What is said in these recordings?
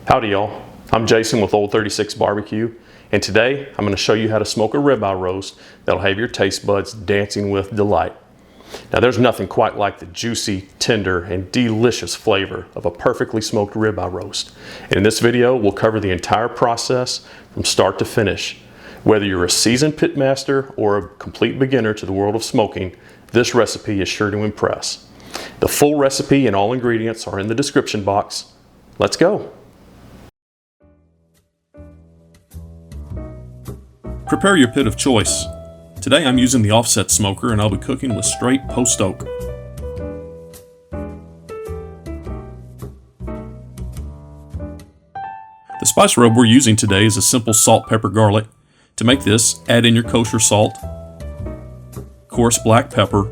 Howdy y'all, I'm Jason with Old 36 Barbecue, and today I'm going to show you how to smoke a ribeye roast that'll have your taste buds dancing with delight. Now there's nothing quite like the juicy, tender, and delicious flavor of a perfectly smoked ribeye roast. And in this video we'll cover the entire process from start to finish. Whether you're a seasoned pitmaster or a complete beginner to the world of smoking, this recipe is sure to impress. The full recipe and all ingredients are in the description box. Let's go! Prepare your pit of choice. Today I'm using the offset smoker and I'll be cooking with straight post oak. The spice rub we're using today is a simple salt, pepper, garlic. To make this, add in your kosher salt, coarse black pepper,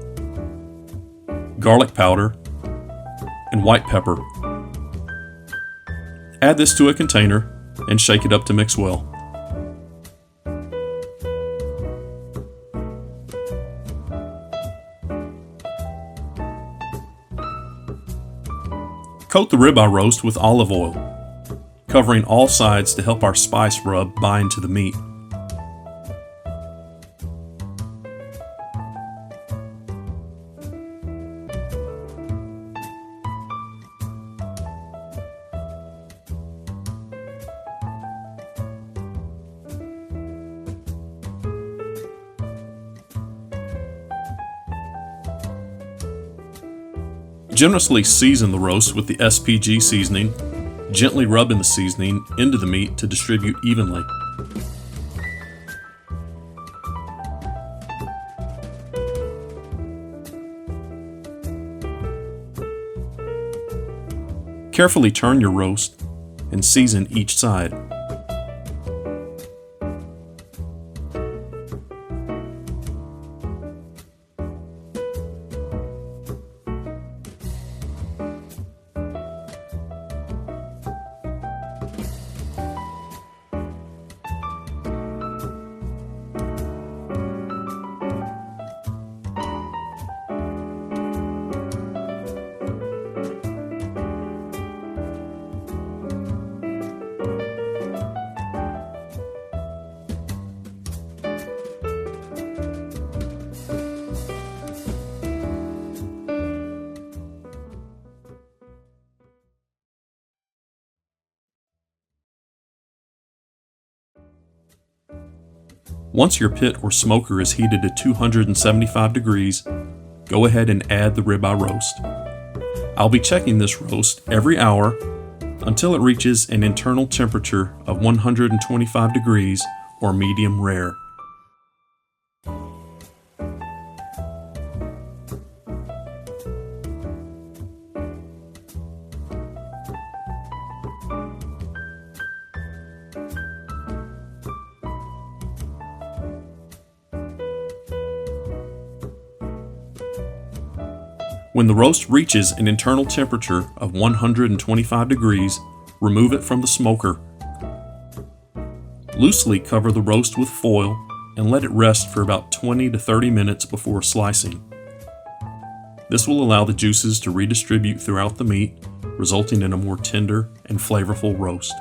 garlic powder, and white pepper. Add this to a container and shake it up to mix well. Coat the ribeye roast with olive oil, covering all sides to help our spice rub bind to the meat. Generously season the roast with the SPG seasoning, gently rubbing the seasoning into the meat to distribute evenly. Carefully turn your roast and season each side. Once your pit or smoker is heated to 275 degrees, go ahead and add the ribeye roast. I'll be checking this roast every hour until it reaches an internal temperature of 125 degrees or medium rare. When the roast reaches an internal temperature of 125 degrees, remove it from the smoker. Loosely cover the roast with foil and let it rest for about 20 to 30 minutes before slicing. This will allow the juices to redistribute throughout the meat, resulting in a more tender and flavorful roast.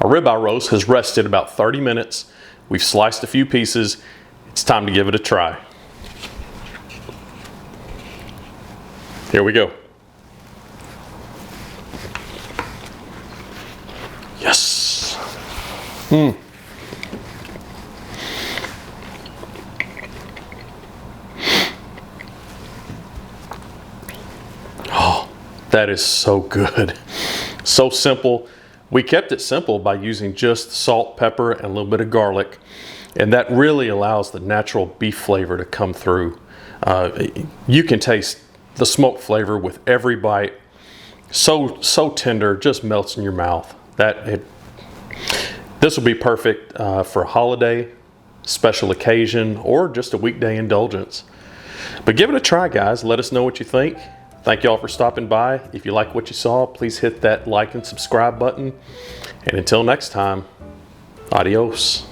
Our ribeye roast has rested about 30 minutes. We've sliced a few pieces. It's time to give it a try. Here we go. Yes. That is so good. So simple. We kept it simple by using just salt, pepper, and a little bit of garlic. And that really allows the natural beef flavor to come through. You can taste the smoke flavor with every bite. So tender, just melts in your mouth. This will be perfect for a holiday, special occasion, or just a weekday indulgence. But give it a try, guys. Let us know what you think. Thank y'all for stopping by. If you like what you saw, please hit that like and subscribe button. And until next time, adios.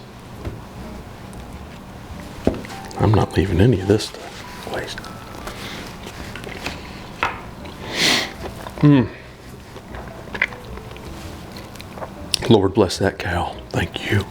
I'm not leaving any of this to waste. Lord bless that cow. Thank you.